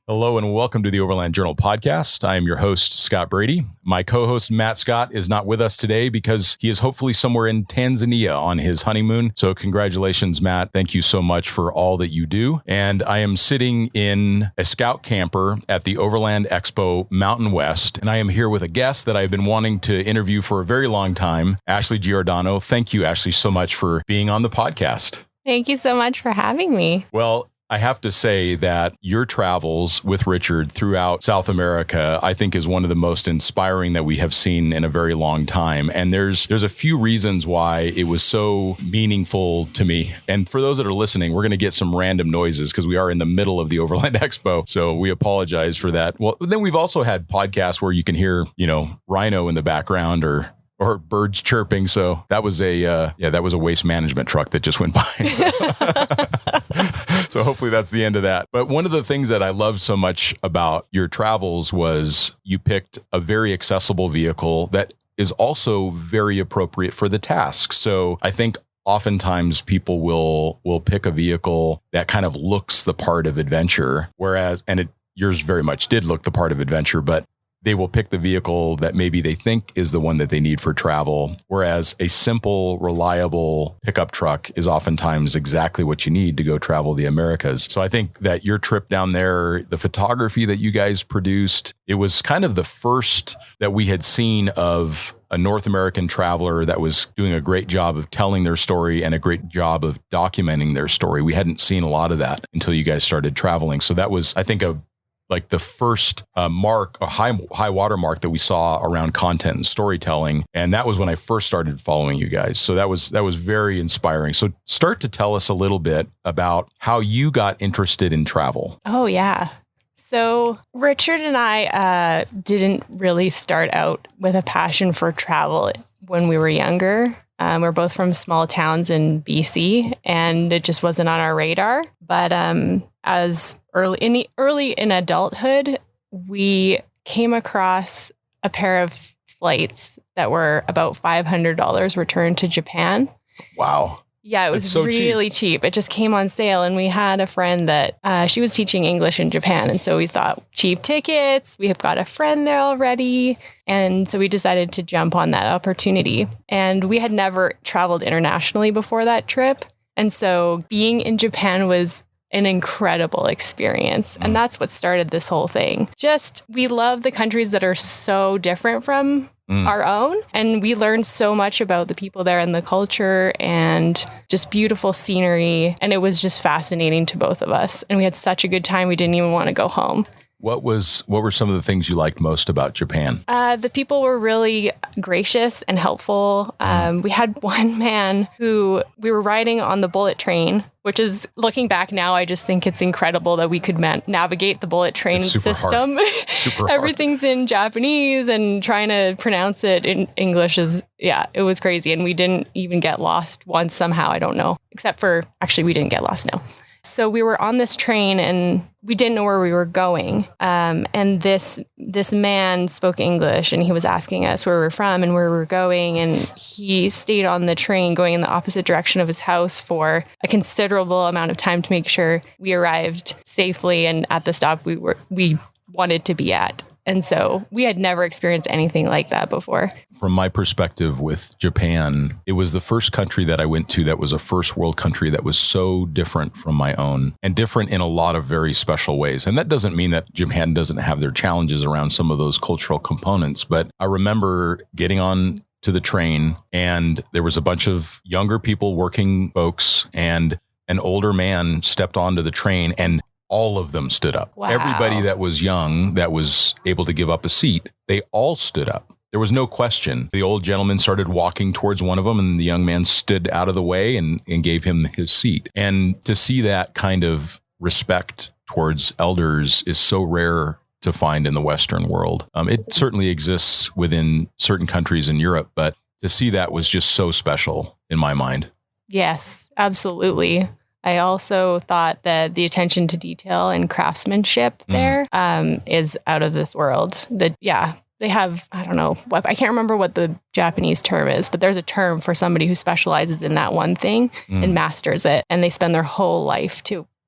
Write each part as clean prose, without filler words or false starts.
Hello and welcome to the Overland Journal podcast. I am your host, Scott Brady. My co-host, Matt Scott, is not with us today because he is hopefully somewhere in Tanzania on his honeymoon. So congratulations, Matt. Thank you so much for all that you do. And I am sitting in a scout camper at the Overland Expo Mountain West. And I am here with a guest that I've been wanting to interview for a very long time, Ashley Giordano. Thank you, Ashley, so much for being on the podcast. Thank you so much for having me. Well, I have to say that your travels with Richard throughout South America, I think is one of the most inspiring that we have seen in a very long time. And there's a few reasons why it was so meaningful to me. And for those that are listening, we're going to get some random noises because we are in the middle of the Overland Expo. So we apologize for that. Well, then we've also had podcasts where you can hear, rhino in the background or birds chirping. So that was a waste management truck that just went by. So hopefully that's the end of that. But one of the things that I loved so much about your travels was you picked a very accessible vehicle that is also very appropriate for the task. So I think oftentimes people will pick a vehicle that kind of looks the part of adventure, yours very much did look the part of adventure, but they will pick the vehicle that maybe they think is the one that they need for travel. Whereas a simple, reliable pickup truck is oftentimes exactly what you need to go travel the Americas. So I think that your trip down there, the photography that you guys produced, it was kind of the first that we had seen of a North American traveler that was doing a great job of telling their story and a great job of documenting their story. We hadn't seen a lot of that until you guys started traveling. So that was, I think, the first high water mark that we saw around content and storytelling. And that was when I first started following you guys. So that was very inspiring. So start to tell us a little bit about how you got interested in travel. Oh, yeah. So Richard and I didn't really start out with a passion for travel when we were younger. We're both from small towns in BC, and it just wasn't on our radar. But as early in adulthood, we came across a pair of flights that were about $500 returned to Japan. Wow. Yeah, it was so really cheap. It just came on sale. And we had a friend that she was teaching English in Japan. And so we thought, cheap tickets, we have got a friend there already. And so we decided to jump on that opportunity. And we had never traveled internationally before that trip. And so being in Japan was an incredible experience. And that's what started this whole thing. We love the countries that are so different from our own. And we learned so much about the people there and the culture and just beautiful scenery. And it was just fascinating to both of us. And we had such a good time. We didn't even want to go home. What were some of the things you liked most about Japan? The people were really gracious and helpful. We had one man who we were riding on the bullet train, which is, looking back now, I just think it's incredible that we could navigate the bullet train system. Super Everything's in Japanese, and trying to pronounce it in English it was crazy. And we didn't even get lost once somehow. I don't know. We didn't get lost, no. So we were on this train and we didn't know where we were going. And this man spoke English, and he was asking us where we're from and where we were going. And he stayed on the train going in the opposite direction of his house for a considerable amount of time to make sure we arrived safely and at the stop we wanted to be at. And so we had never experienced anything like that before. From my perspective with Japan, it was the first country that I went to that was a first world country that was so different from my own, and different in a lot of very special ways. And that doesn't mean that Japan doesn't have their challenges around some of those cultural components. But I remember getting on to the train, and there was a bunch of younger people, working folks, and an older man stepped onto the train, and all of them stood up. Wow. Everybody that was young, that was able to give up a seat, they all stood up. There was no question. The old gentleman started walking towards one of them, and the young man stood out of the way and gave him his seat. And to see that kind of respect towards elders is so rare to find in the Western world. It certainly exists within certain countries in Europe, but to see that was just so special in my mind. Yes, absolutely. I also thought that the attention to detail and craftsmanship there is out of this world. They have, I don't know, I can't remember what the Japanese term is, but there's a term for somebody who specializes in that one thing and masters it. And they spend their whole life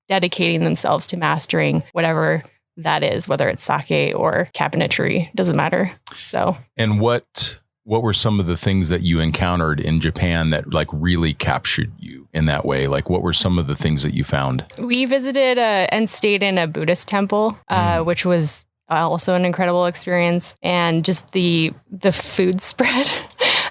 dedicating themselves to mastering whatever that is, whether it's sake or cabinetry, doesn't matter. So, and what were some of the things that you encountered in Japan that like really captured you in that way? Like, what were some of the things that you found? We visited and stayed in a Buddhist temple, which was also an incredible experience, and just the food spread.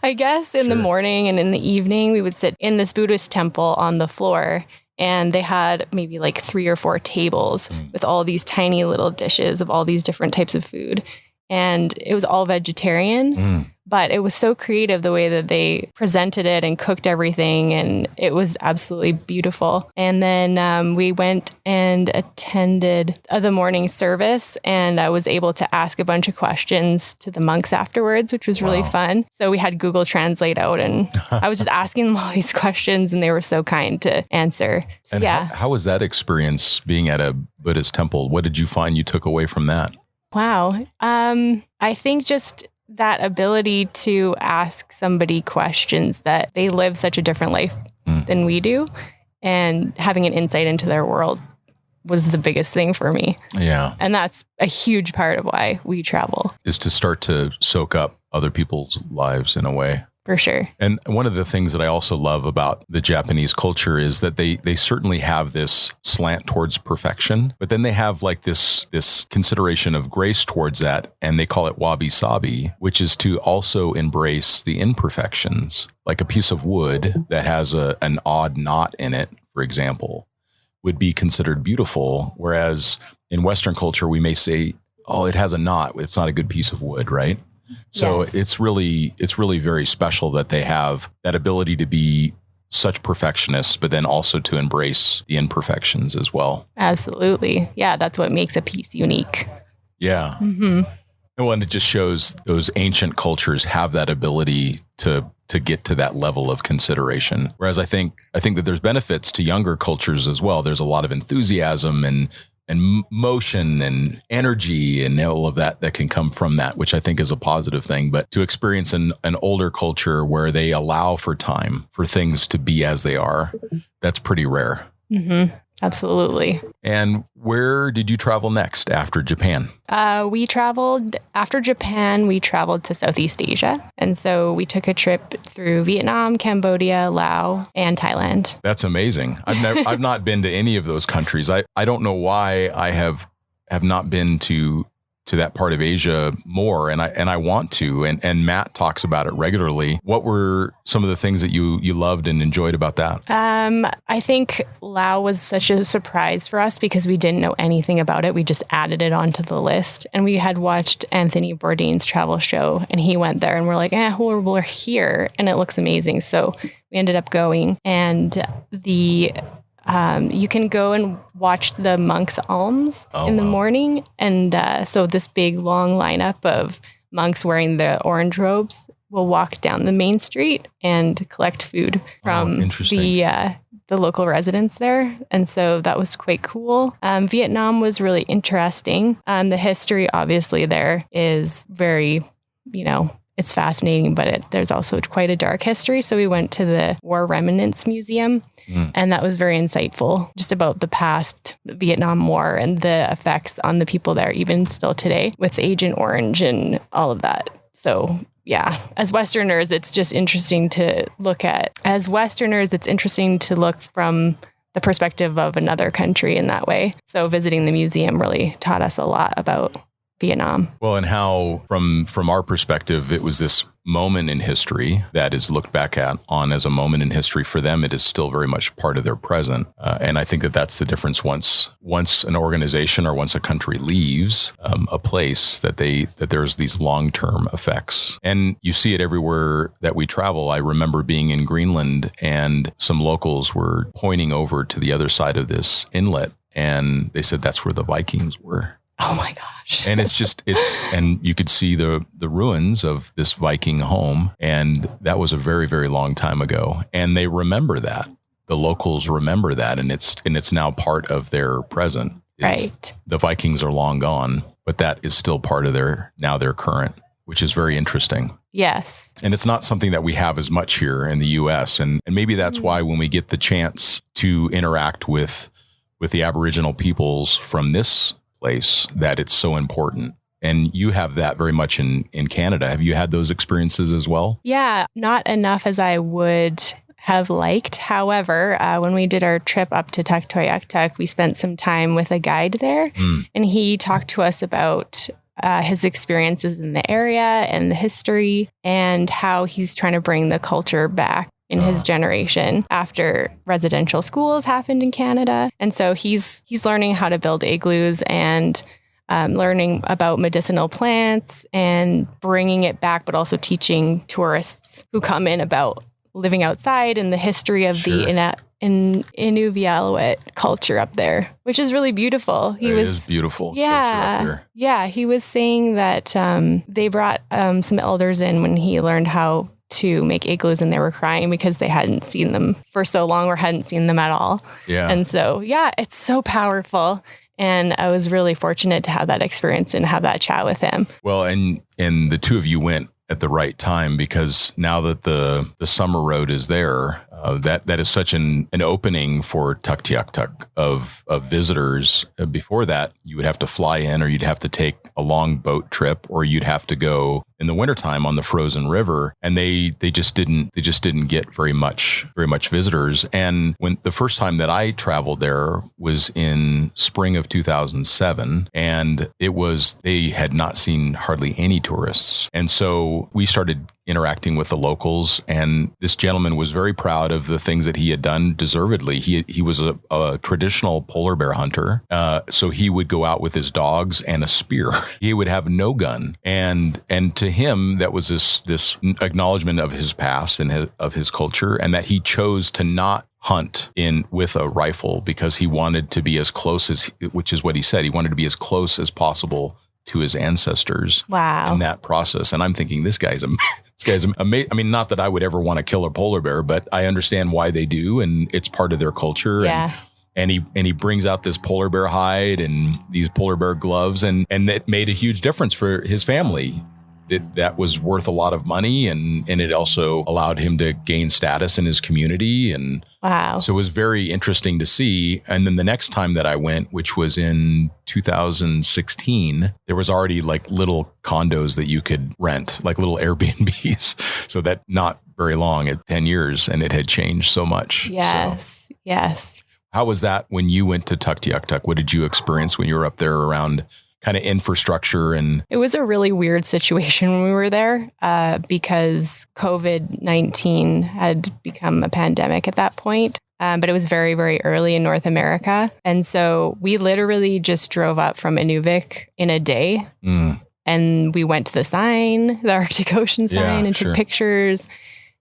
I guess in the morning and in the evening, we would sit in this Buddhist temple on the floor, and they had maybe like 3 or 4 tables with all these tiny little dishes of all these different types of food. And it was all vegetarian, but it was so creative the way that they presented it and cooked everything. And it was absolutely beautiful. And then we went and attended the morning service, and I was able to ask a bunch of questions to the monks afterwards, which was really fun. So we had Google Translate out, and I was just asking them all these questions, and they were so kind to answer. So, and how was that experience being at a Buddhist temple? What did you find you took away from that? Wow. I think just that ability to ask somebody questions, that they live such a different life than we do, and having an insight into their world was the biggest thing for me. Yeah. And that's a huge part of why we travel. Is to start to soak up other people's lives in a way. For sure. And one of the things that I also love about the Japanese culture is that they certainly have this slant towards perfection, but then they have like this consideration of grace towards that, and they call it wabi-sabi, which is to also embrace the imperfections. Like a piece of wood that has an odd knot in it, for example, would be considered beautiful, whereas in Western culture, we may say, oh, it has a knot, it's not a good piece of wood, right? So it's really very special that they have that ability to be such perfectionists, but then also to embrace the imperfections as well. Absolutely. Yeah, that's what makes a piece unique. Yeah. Mm-hmm. And it just shows those ancient cultures have that ability to get to that level of consideration. Whereas I think that there's benefits to younger cultures as well. There's a lot of enthusiasm and motion and energy and all of that can come from that, which I think is a positive thing. But to experience an older culture where they allow for time for things to be as they are, that's pretty rare. Mm-hmm. Absolutely. And where did you travel next after Japan? After Japan, we traveled to Southeast Asia. And so we took a trip through Vietnam, Cambodia, Laos, and Thailand. That's amazing. I've not been to any of those countries. I don't know why I have not been to that part of Asia more, and I want to, and Matt talks about it regularly. What were some of the things that you loved and enjoyed about that? I think Laos was such a surprise for us because we didn't know anything about it. We just added it onto the list, and we had watched Anthony Bourdain's travel show, and he went there, and we're like, we're here, and it looks amazing. So we ended up going, and you can go and watch the monks' alms in the morning. And so this big, long lineup of monks wearing the orange robes will walk down the main street and collect food from the local residents there. And so that was quite cool. Vietnam was really interesting. The history, obviously, there is very, it's fascinating, but there's also quite a dark history. So we went to the War Remnants Museum, and that was very insightful, just about the past Vietnam War and the effects on the people there, even still today, with Agent Orange and all of that. So yeah, as Westerners, it's just interesting to look at. As Westerners, it's interesting to look from the perspective of another country in that way. So visiting the museum really taught us a lot about Vietnam. Well, and how from our perspective, it was this moment in history that is looked back on as a moment in history. For them, it is still very much part of their present. And I think that that's the difference. Once an organization or once a country leaves a place, that there's these long-term effects. And you see it everywhere that we travel. I remember being in Greenland, and some locals were pointing over to the other side of this inlet, and they said that's where the Vikings were. Oh my gosh. And and you could see the ruins of this Viking home. And that was a very, very long time ago. And they remember that. The locals remember that. And it's now part of their present. Right. The Vikings are long gone, but that is still part of their current, which is very interesting. Yes. And it's not something that we have as much here in the US. And maybe that's why when we get the chance to interact with the Aboriginal peoples from this place that it's so important. And you have that very much in Canada. Have you had those experiences as well? Yeah, not enough as I would have liked. However, when we did our trip up to Tuktoyaktuk, we spent some time with a guide there, and he talked to us about his experiences in the area and the history and how he's trying to bring the culture back in his generation after residential schools happened in Canada. And so he's learning how to build igloos and learning about medicinal plants and bringing it back, but also teaching tourists who come in about living outside and the history of the Inuvialuit culture up there, which is really beautiful. It is beautiful. Yeah. He was saying that they brought some elders in when he learned how to make igloos, and they were crying because they hadn't seen them for so long or hadn't seen them at all. Yeah. And so, it's so powerful. And I was really fortunate to have that experience and have that chat with him. Well, and the two of you went at the right time, because now that the summer road is there, that is such an opening for Tuktoyaktuk of visitors. Before that, you would have to fly in, or you'd have to take a long boat trip, or you'd have to go in the wintertime on the frozen river. And they just didn't get very much visitors. And when the first time that I traveled there was in spring of 2007, and they had not seen hardly any tourists. And so we started interacting with the locals, and this gentleman was very proud of the things that he had done, deservedly. He was a traditional polar bear hunter. So he would go out with his dogs and a spear. He would have no gun. And to him, that was this acknowledgement of his past and of his culture, and that he chose to not hunt with a rifle because he wanted to be as close which is what he said. He wanted to be as close as possible to his ancestors. Wow. In that process. And I'm thinking, this guy's amazing. I mean, not that I would ever want to kill a polar bear, but I understand why they do. And it's part of their culture. Yeah. And he brings out this polar bear hide and these polar bear gloves, and it made a huge difference for his family. That was worth a lot of money, and it also allowed him to gain status in his community. And wow. So it was very interesting to see. And then the next time that I went, which was in 2016, there was already like little condos that you could rent, like little Airbnbs. So that not very long, at 10 years, and it had changed so much. Yes. Yes. How was that when you went to Tuktoyaktuk? What did you experience when you were up there around kind of infrastructure? And it was a really weird situation when we were there because COVID-19 had become a pandemic at that point. But it was very, very early in North America. And so we literally just drove up from Inuvik in a day. And we went to the Arctic Ocean sign, and took pictures,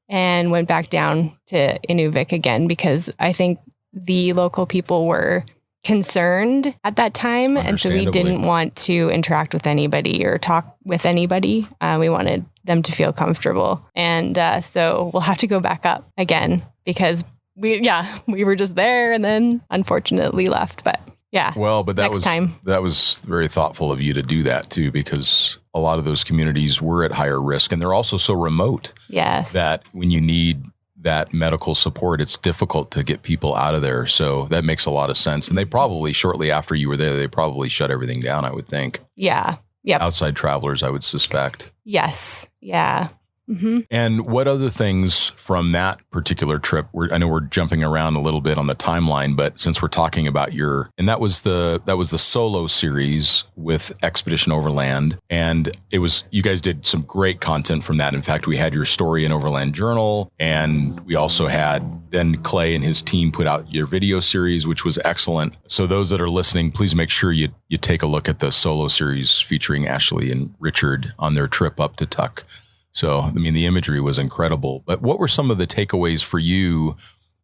and went back down to Inuvik again, because I think the local people were concerned at that time. And so we didn't want to interact with anybody or talk with anybody. We wanted them to feel comfortable. And so we'll have to go back up again, because we were just there and then unfortunately left. But yeah. Well, but that was very thoughtful of you to do that too, because a lot of those communities were at higher risk, and they're also so remote. Yes. That when you need that medical support, it's difficult to get people out of there. So that makes a lot of sense. And they probably, shortly after you were there, they probably shut everything down, I would think. Yeah. Yep. Outside travelers, I would suspect. Yes. Yeah. Mm-hmm. And what other things from that particular trip? I know we're jumping around a little bit on the timeline, but since we're talking about that was the solo series with Expedition Overland, and you guys did some great content from that. In fact, we had your story in Overland Journal, and we also had then Clay and his team put out your video series, which was excellent. So those that are listening, please make sure you take a look at the solo series featuring Ashley and Richard on their trip up to Tuk. So, I mean, the imagery was incredible. But what were some of the takeaways for you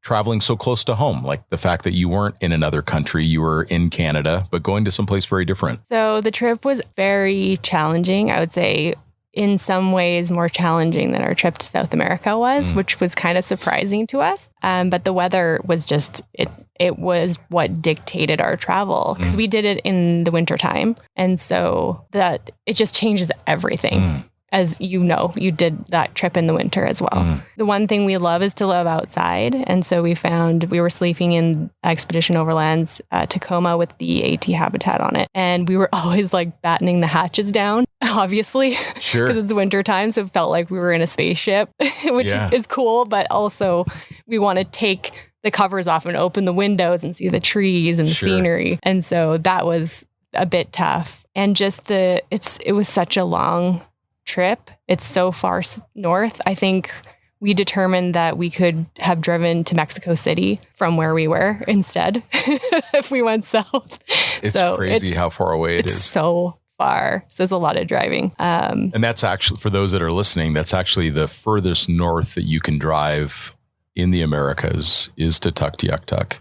traveling so close to home? Like the fact that you weren't in another country, you were in Canada, but going to someplace very different. So the trip was very challenging. I would say in some ways more challenging than our trip to South America was, which was kind of surprising to us. But the weather was just, it was what dictated our travel, because we did it in the wintertime. And so that it just changes everything. as you know, you did that trip in the winter as well. The one thing we love is to live outside. And so we were sleeping in Expedition Overland's Tacoma with the AT habitat on it. And we were always like battening the hatches down, obviously, because it's winter time. So it felt like we were in a spaceship, which is cool. But also we want to take the covers off and open the windows and see the trees and the scenery. And so that was a bit tough. And just it was such a long trip. It's so far north. I think we determined that we could have driven to Mexico City from where we were instead if we went south. It's crazy how far away it is. So far. So it's a lot of driving. And that's actually, for those that are listening, that's actually the furthest north that you can drive in the Americas is to Tuktoyaktuk.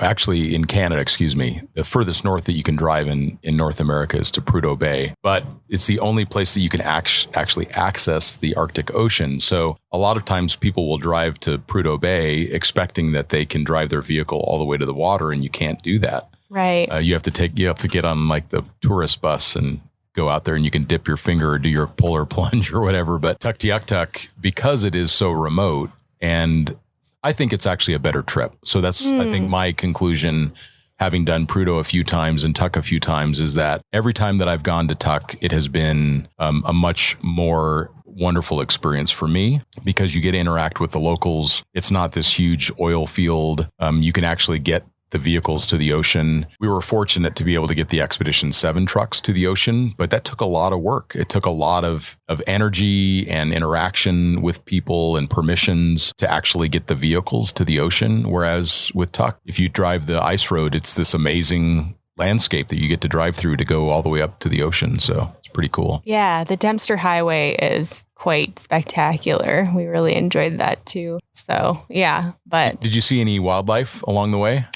Actually in Canada, the furthest north that you can drive in North America is to Prudhoe Bay, but it's the only place that you can actually access the Arctic Ocean. So a lot of times people will drive to Prudhoe Bay expecting that they can drive their vehicle all the way to the water, and you can't do that. Right. You have to get on like the tourist bus and go out there, and you can dip your finger or do your polar plunge or whatever. But Tuktoyaktuk, because it is so remote, and I think it's actually a better trip. So that's, I think, my conclusion, having done Prudhoe a few times and Tuk a few times, is that every time that I've gone to Tuk, it has been a much more wonderful experience for me, because you get to interact with the locals. It's not this huge oil field. You can actually get the vehicles to the ocean. We were fortunate to be able to get the Expedition 7 trucks to the ocean, but that took a lot of work. It took a lot of energy and interaction with people and permissions to actually get the vehicles to the ocean. Whereas with Tuk, if you drive the ice road, it's this amazing landscape that you get to drive through to go all the way up to the ocean. So it's pretty cool. Yeah, the Dempster Highway is quite spectacular. We really enjoyed that too. So yeah, but... Did you see any wildlife along the way?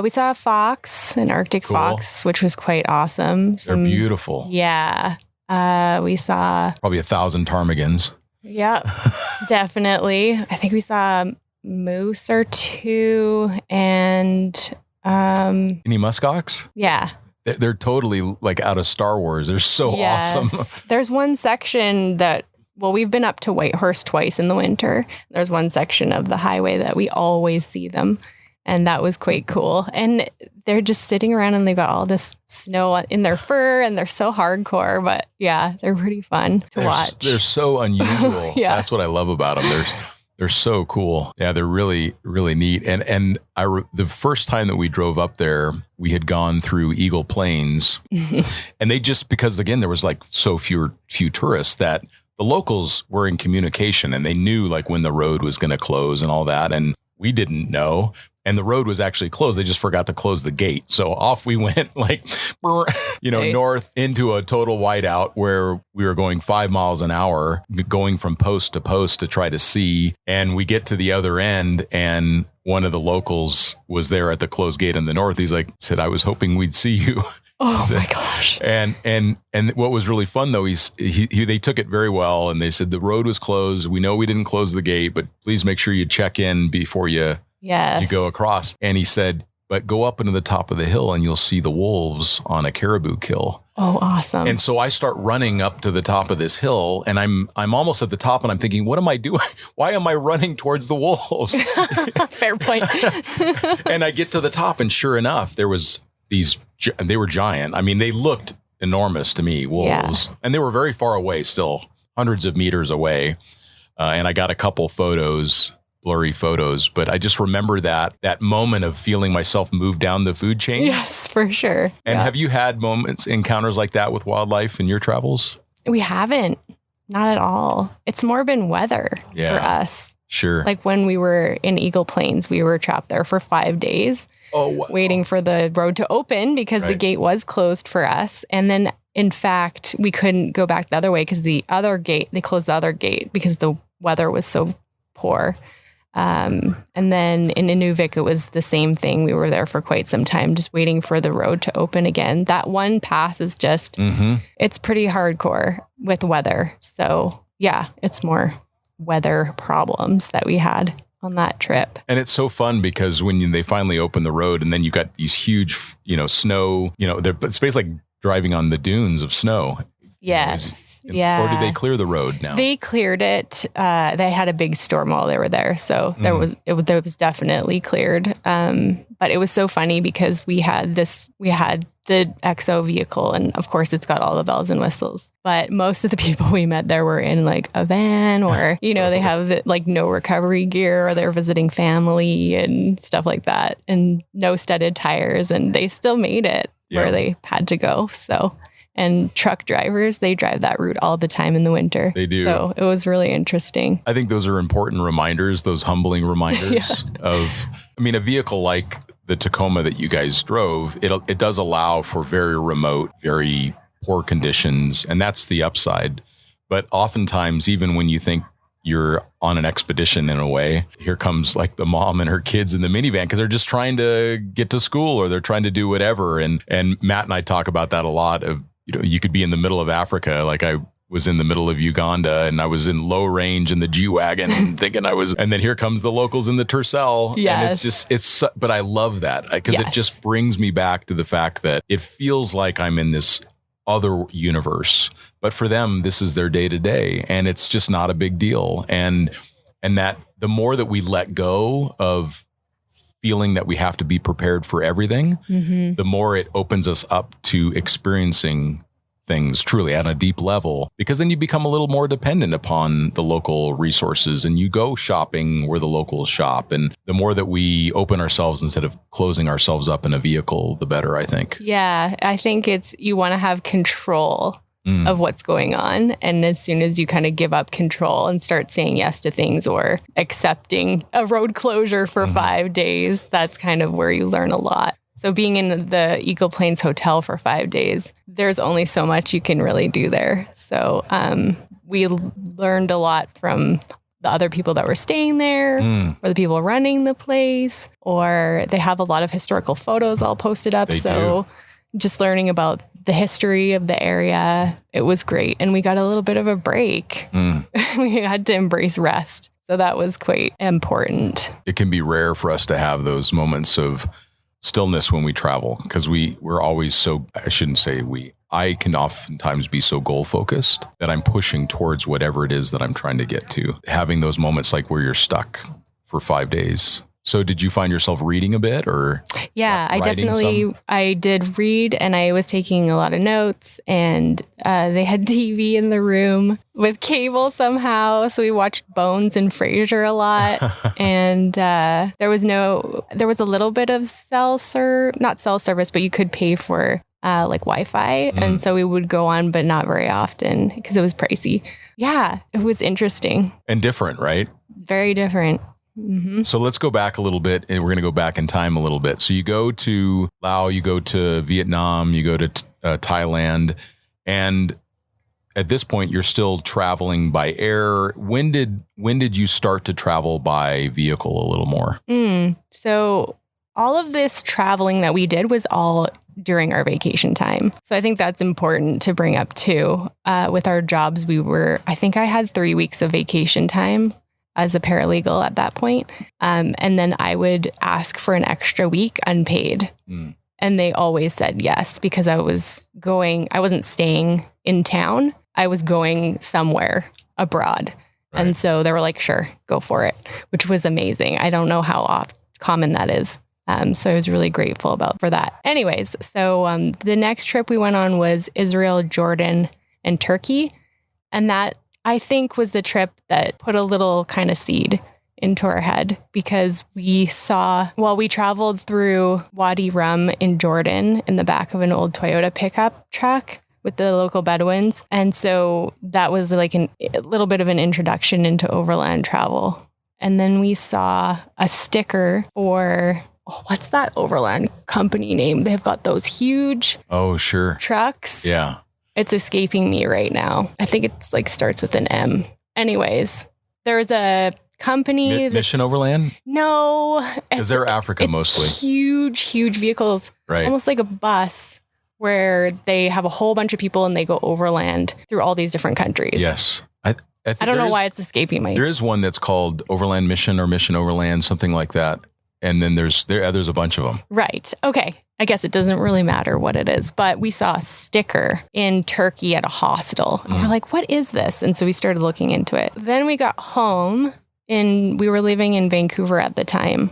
We saw a fox, an Arctic fox, which was quite awesome. They're beautiful. Yeah. We saw... Probably 1,000 ptarmigans. Yeah, definitely. I think we saw a moose or two and... Any muskox? Yeah. They're totally like out of Star Wars. They're so awesome. There's one section that... Well, we've been up to Whitehorse twice in the winter. There's one section of the highway that we always see them. And that was quite cool. And they're just sitting around and they've got all this snow in their fur and they're so hardcore. But yeah, they're pretty fun to watch. They're so unusual. That's what I love about them. They're so cool. Yeah, they're really, really neat. And the first time that we drove up there, we had gone through Eagle Plains. And they just, because again, there was like so few tourists, that the locals were in communication and they knew like when the road was going to close and all that. And we didn't know. And the road was actually closed. They just forgot to close the gate. So off we went like, north into a total whiteout where we were going 5 miles an hour, going from post to post to try to see. And we get to the other end and one of the locals was there at the closed gate in the north. He's like, said, I was hoping we'd see you. Oh my gosh. And what was really fun though, they took it very well. And they said, the road was closed. We know we didn't close the gate, but please make sure you check in before you go across. And he said, but go up into the top of the hill and you'll see the wolves on a caribou kill. Oh, awesome. And so I start running up to the top of this hill and I'm almost at the top and I'm thinking, what am I doing? Why am I running towards the wolves? Fair point. And I get to the top and sure enough, there was they were giant. I mean, they looked enormous to me, wolves. Yeah. And they were very far away still, hundreds of meters away. And I got a couple blurry photos, but I just remember that moment of feeling myself move down the food chain. Yes, for sure. And have you had encounters like that with wildlife in your travels? We haven't, not at all. It's more been weather for us. Sure. Like when we were in Eagle Plains, we were trapped there for 5 days. Oh, wow. Waiting for the road to open because the gate was closed for us. And then in fact, we couldn't go back the other way because they closed the other gate because the weather was so poor. And then in Inuvik, it was the same thing. We were there for quite some time, just waiting for the road to open again. That one pass is just, it's pretty hardcore with weather. So yeah, it's more weather problems that we had on that trip. And it's so fun because when they finally open the road and then you got these huge, snow, it's basically like driving on the dunes of snow. Yes. Yeah. Or did they clear the road now? They cleared it. They had a big storm while they were there. So there was definitely cleared. But it was so funny because we had the XO vehicle, and of course it's got all the bells and whistles. But most of the people we met there were in like a van, or, they have like no recovery gear, or they're visiting family and stuff like that, and no studded tires, and they still made it where they had to go. So, and truck drivers, they drive that route all the time in the winter. They do. So it was really interesting. I think those are important reminders, those humbling reminders of, a vehicle like the Tacoma that you guys drove, it does allow for very remote, very poor conditions, and that's the upside. But oftentimes, even when you think you're on an expedition in a way, here comes like the mom and her kids in the minivan because they're just trying to get to school or they're trying to do whatever. And Matt and I talk about that a lot of, you could be in the middle of Africa. Like I was in the middle of Uganda and I was in low range in the G-Wagon and thinking and then here comes the locals in the Tercel. Yes. And but I love that because it just brings me back to the fact that it feels like I'm in this other universe, but for them, this is their day to day and it's just not a big deal. And that the more that we let go of feeling that we have to be prepared for everything, the more it opens us up to experiencing things truly at a deep level, because then you become a little more dependent upon the local resources and you go shopping where the locals shop. And the more that we open ourselves instead of closing ourselves up in a vehicle, the better, I think. Yeah, I think you want to have control of what's going on. And as soon as you kind of give up control and start saying yes to things or accepting a road closure for 5 days, that's kind of where you learn a lot. So being in the Eagle Plains Hotel for 5 days, there's only so much you can really do there. So we learned a lot from the other people that were staying there or the people running the place, or they have a lot of historical photos all posted up. Just learning about the history of the area, it was great. And we got a little bit of a break. We had to embrace rest. So that was quite important. It can be rare for us to have those moments of stillness when we travel, because we're always I can oftentimes be so goal focused that I'm pushing towards whatever it is that I'm trying to get to. Having those moments like where you're stuck for 5 days. So did you find yourself reading a bit or? Yeah, I did read, and I was taking a lot of notes, and they had TV in the room with cable somehow. So we watched Bones and Frasier a lot. And there was a little bit of not cell service, but you could pay for like Wi-Fi. And so we would go on, but not very often because it was pricey. Yeah, it was interesting. And different, right? Very different. So let's go back a little bit, and we're going to go back in time a little bit. So you go to Laos, you go to Vietnam, you go to Thailand, and at this point you're still traveling by air. When did you start to travel by vehicle a little more? So all of this traveling that we did was all during our vacation time. So I think that's important to bring up too. With our jobs, I think I had 3 weeks of vacation time as a paralegal at that point. And then I would ask for an extra week unpaid. And they always said yes, because I wasn't staying in town. I was going somewhere abroad. Right. And so they were like, sure, go for it, which was amazing. I don't know how common that is. So I was really grateful for that. Anyways, so the next trip we went on was Israel, Jordan, and Turkey. And that, I think, was the trip that put a little kind of seed into our head, because we traveled through Wadi Rum in Jordan in the back of an old Toyota pickup truck with the local Bedouins. And so that was like a little bit of an introduction into overland travel. And then we saw a sticker for, what's that overland company name? They've got those huge trucks. Yeah. It's escaping me right now. I think it's like starts with an M. Anyways, there's a company. Mission Overland? No. Because they're Africa mostly. Huge vehicles. Right. Almost like a bus, where they have a whole bunch of people and they go overland through all these different countries. Yes. I don't know why it's escaping me. There is one that's called Overland Mission or Mission Overland, something like that. And then there's a bunch of them. Right. Okay. I guess it doesn't really matter what it is, but we saw a sticker in Turkey at a hostel. And we're like, what is this? And so we started looking into it. Then we got home and we were living in Vancouver at the time.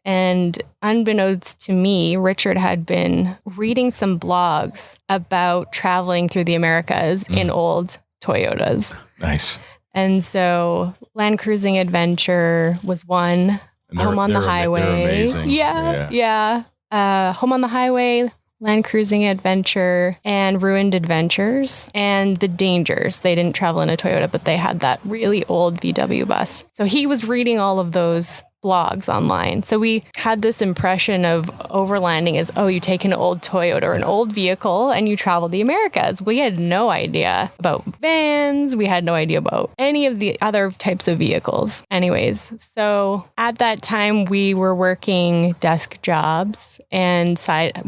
And unbeknownst to me, Richard had been reading some blogs about traveling through the Americas in old Toyotas. Nice. And so Land Cruising Adventure was one. Home on the Highway. They're amazing. Yeah. Home on the Highway, Land Cruising Adventure, and Ruined Adventures, and The Dangers. They didn't travel in a Toyota, but they had that really old VW bus. So he was reading all of those blogs online. So we had this impression of overlanding as, you take an old Toyota or an old vehicle and you travel the Americas. We had no idea about vans. We had no idea about any of the other types of vehicles. Anyways, so at that time we were working desk jobs and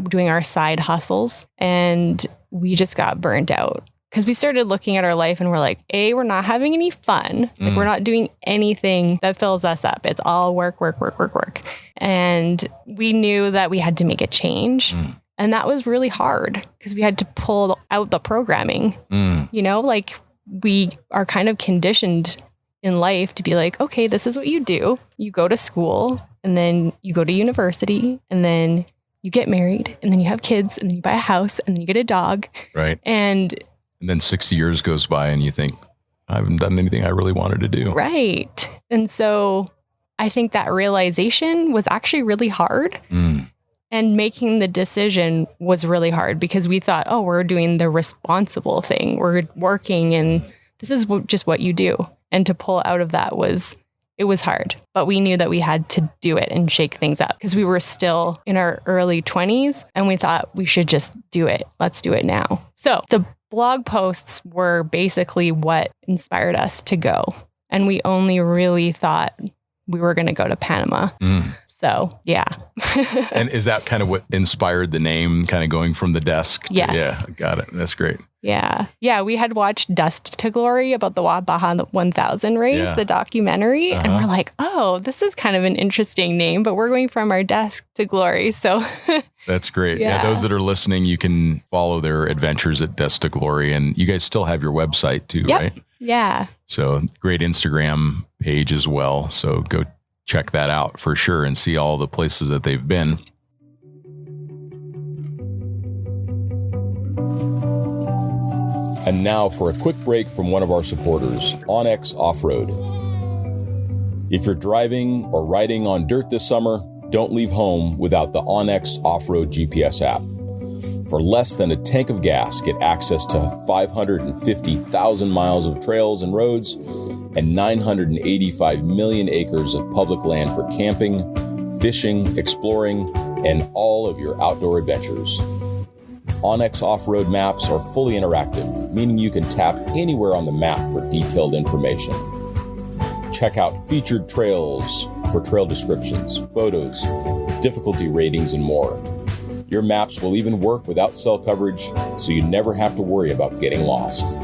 doing our side hustles, and we just got burnt out. Because we started looking at our life and we're like, we're not having any fun. Like, we're not doing anything that fills us up. It's all work. And we knew that we had to make a change. And that was really hard because we had to pull out the programming. Like, we are kind of conditioned in life to be like, okay, this is what you do. You go to school and then you go to university and then you get married and then you have kids and then you buy a house and then you get a dog. Right. And then 60 years goes by and you think, I haven't done anything I really wanted to do. Right. And so I think that realization was actually really hard. And making the decision was really hard because we thought, we're doing the responsible thing. We're working and this is just what you do. And to pull out of that was hard. But we knew that we had to do it and shake things up because we were still in our early 20s and we thought we should just do it. Let's do it now. So the blog posts were basically what inspired us to go. And we only really thought we were going to go to Panama. So, yeah. And is that kind of what inspired the name, kind of going from the desk? Yes. Yeah, got it. That's great. Yeah. Yeah. We had watched Dust to Glory about the Baja 1000 race, the documentary. And we're like, this is kind of an interesting name, but we're going from our desk to glory. So that's great. Yeah. Those that are listening, you can follow their adventures at Dust to Glory. And you guys still have your website too, right? Yeah. So great Instagram page as well. So go check that out for sure and see all the places that they've been. And now for a quick break from one of our supporters, Onyx Off-Road. If you're driving or riding on dirt this summer, don't leave home without the Onyx Off-Road GPS app. For less than a tank of gas, get access to 550,000 miles of trails and roads and 985 million acres of public land for camping, fishing, exploring, and all of your outdoor adventures. Onyx Off-Road maps are fully interactive, meaning you can tap anywhere on the map for detailed information. Check out featured trails for trail descriptions, photos, difficulty ratings, and more. Your maps will even work without cell coverage, so you never have to worry about getting lost.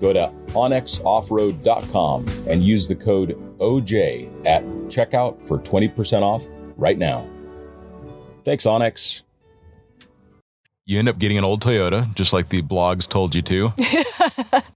Go to onyxoffroad.com and use the code OJ at checkout for 20% off right now. Thanks, Onyx. You end up getting an old Toyota, just like the blogs told you to.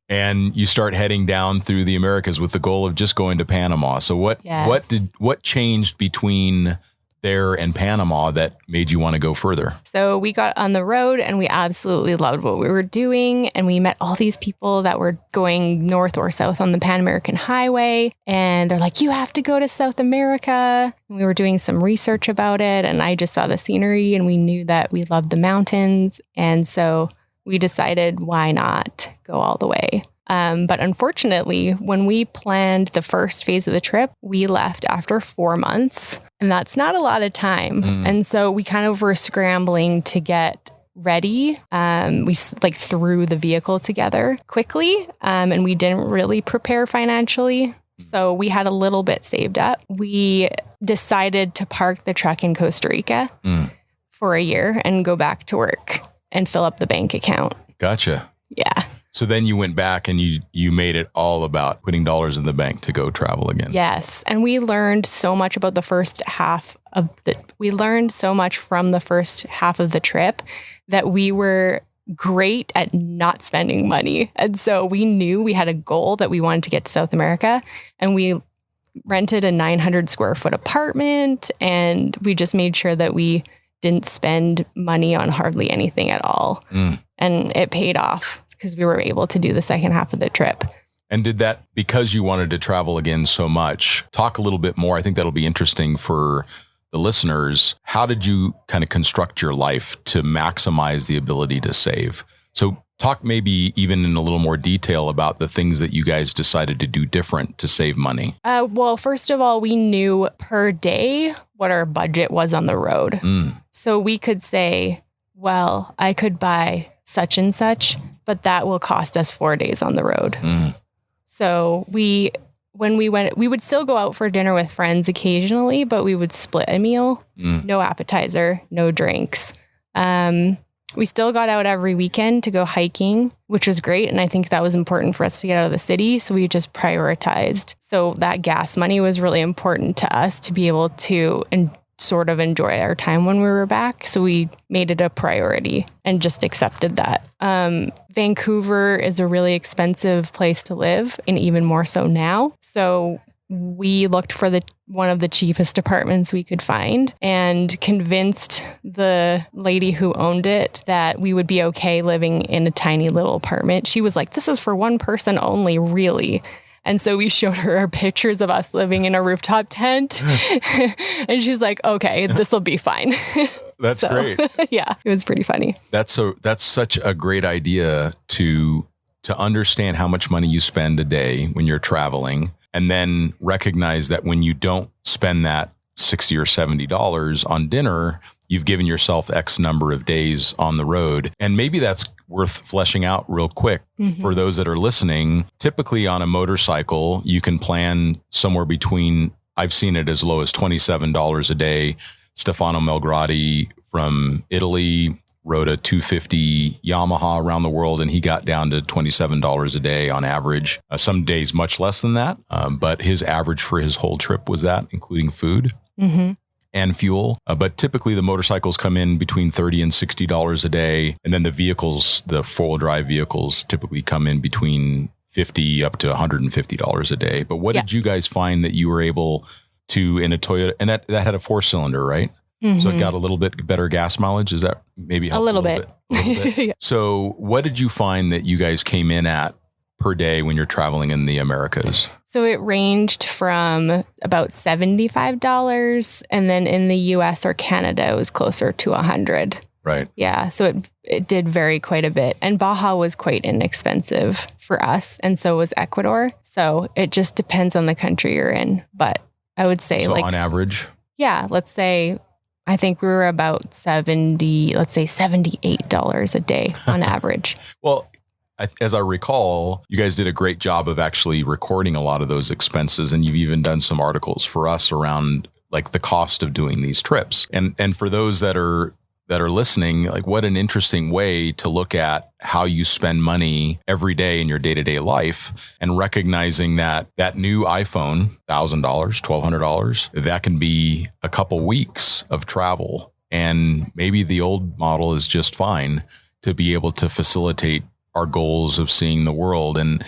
And you start heading down through the Americas with the goal of just going to Panama. So what changed between there and Panama that made you want to go further? So we got on the road and we absolutely loved what we were doing. And we met all these people that were going north or south on the Pan American Highway. And they're like, you have to go to South America. And we were doing some research about it. And I just saw the scenery and we knew that we loved the mountains. And so we decided, why not go all the way? But unfortunately, when we planned the first phase of the trip, we left after 4 months, and that's not a lot of time. And so we kind of were scrambling to get ready. We threw the vehicle together quickly, and we didn't really prepare financially. So we had a little bit saved up. We decided to park the truck in Costa Rica for a year and go back to work and fill up the bank account. Gotcha. Yeah. So then you went back and you made it all about putting dollars in the bank to go travel again. Yes. And we learned so much about the first half of we learned so much from the first half of the trip that we were great at not spending money. And so we knew we had a goal that we wanted to get to South America, and we rented a 900 square foot apartment, and we just made sure that we didn't spend money on hardly anything at all. And it paid off because we were able to do the second half of the trip. And did that, because you wanted to travel again so much, talk a little bit more. I think that'll be interesting for the listeners. How did you kind of construct your life to maximize the ability to save? So talk maybe even in a little more detail about the things that you guys decided to do different to save money. Well, first of all, we knew per day what our budget was on the road. So we could say, well, I could buy such and such, but that will cost us 4 days on the road. So when we went, we would still go out for dinner with friends occasionally, but we would split a meal, no appetizer, no drinks. We still got out every weekend to go hiking, which was great. And I think that was important for us to get out of the city. So we just prioritized. So that gas money was really important to us to be able to sort of enjoy our time when we were back. So we made it a priority and just accepted that. Vancouver is a really expensive place to live, and even more so now. So we looked for one of the cheapest apartments we could find and convinced the lady who owned it that we would be okay living in a tiny little apartment. She was like, "This is for one person only, really?" And so we showed her our pictures of us living in a rooftop tent. And she's like, "Okay, this will be fine." That's great. Yeah, it was pretty funny. That's such a great idea to understand how much money you spend a day when you're traveling, and then recognize that when you don't spend that $60 or $70 on dinner, you've given yourself X number of days on the road. And maybe that's worth fleshing out real quick for those that are listening. Typically on a motorcycle, you can plan somewhere between, I've seen it as low as $27 a day. Stefano Melgrati from Italy rode a 250 Yamaha around the world, and he got down to $27 a day on average. Some days much less than that, but his average for his whole trip was that, including food and fuel. But typically the motorcycles come in between $30 and $60 a day. And then the vehicles, the four-wheel drive vehicles, typically come in between $50 up to $150 a day. But what did you guys find that you were able to, in a Toyota, and that had a 4-cylinder, right? So it got a little bit better gas mileage. Is that maybe a little bit? Yeah. So what did you find that you guys came in at per day when you're traveling in the Americas? So it ranged from about $75, and then in the US or Canada, it was closer to $100. Right. Yeah. So it did vary quite a bit. And Baja was quite inexpensive for us, and so was Ecuador. So it just depends on the country you're in. But I would say, so on average? Yeah. Let's say, I think we were about $78 a day on average. Well, as I recall, you guys did a great job of actually recording a lot of those expenses, and you've even done some articles for us around like the cost of doing these trips. And for those that are listening, like what an interesting way to look at how you spend money every day in your day-to-day life, and recognizing that new iPhone, $1,000, $1,200, that can be a couple weeks of travel. And maybe the old model is just fine to be able to facilitate our goals of seeing the world. And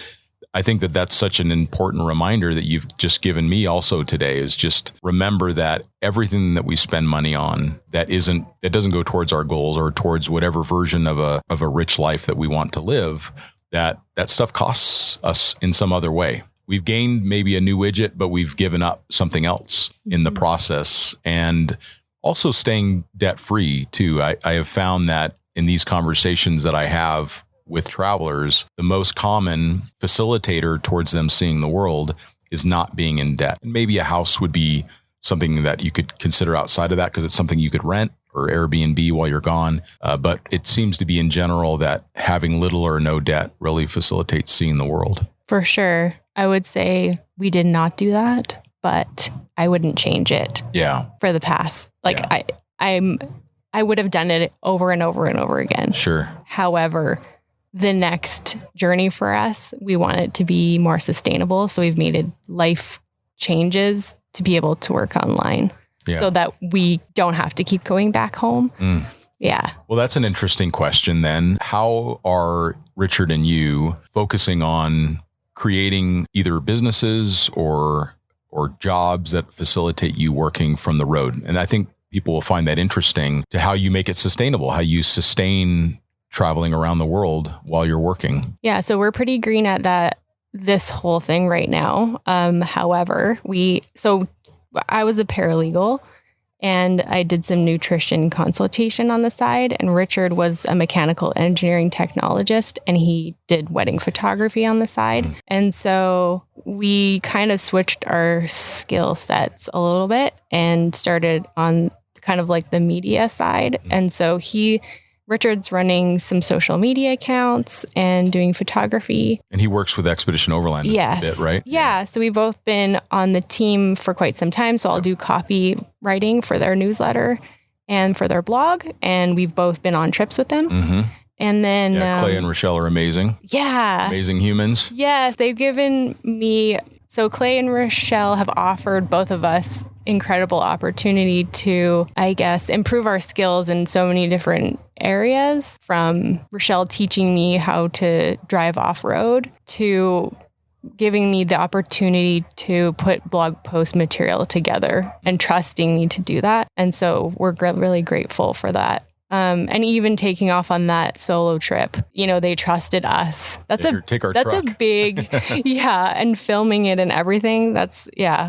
I think that that's such an important reminder that you've just given me also today, is just remember that everything that we spend money on that doesn't go towards our goals or towards whatever version of a rich life that we want to live, that stuff costs us in some other way. We've gained maybe a new widget, but we've given up something else in the process. And also staying debt free too. I have found that in these conversations that I have with travelers, the most common facilitator towards them seeing the world is not being in debt. And maybe a house would be something that you could consider outside of that, because it's something you could rent or Airbnb while you're gone. But it seems to be in general that having little or no debt really facilitates seeing the world. For sure. I would say we did not do that, but I wouldn't change it. Yeah. For the past. I would have done it over and over and over again. Sure. However, the next journey for us, we want it to be more sustainable. So we've made life changes to be able to work online so that we don't have to keep going back home. Yeah. Well, that's an interesting question then. How are Richard and you focusing on creating either businesses or jobs that facilitate you working from the road? And I think people will find that interesting to how you make it sustainable, how you sustain traveling around the world while you're working. Yeah. So we're pretty green at this whole thing right now. However, I was a paralegal and I did some nutrition consultation on the side, and Richard was a mechanical engineering technologist and he did wedding photography on the side. And so we kind of switched our skill sets a little bit and started on kind of like the media side. And so Richard's running some social media accounts and doing photography. And he works with Expedition Overlander a bit, right? Yeah. So we've both been on the team for quite some time. So I'll do copy writing for their newsletter and for their blog. And we've both been on trips with them. And then Clay and Rochelle are amazing. Yeah. Amazing humans. Yes. They've given me, so Clay and Rochelle have offered both of us incredible opportunity to, I guess, improve our skills in so many different areas, from Rochelle teaching me how to drive off-road to giving me the opportunity to put blog post material together and trusting me to do that. And so we're really grateful for that. And even taking off on that solo trip, they trusted us. That's a big, and filming it and everything.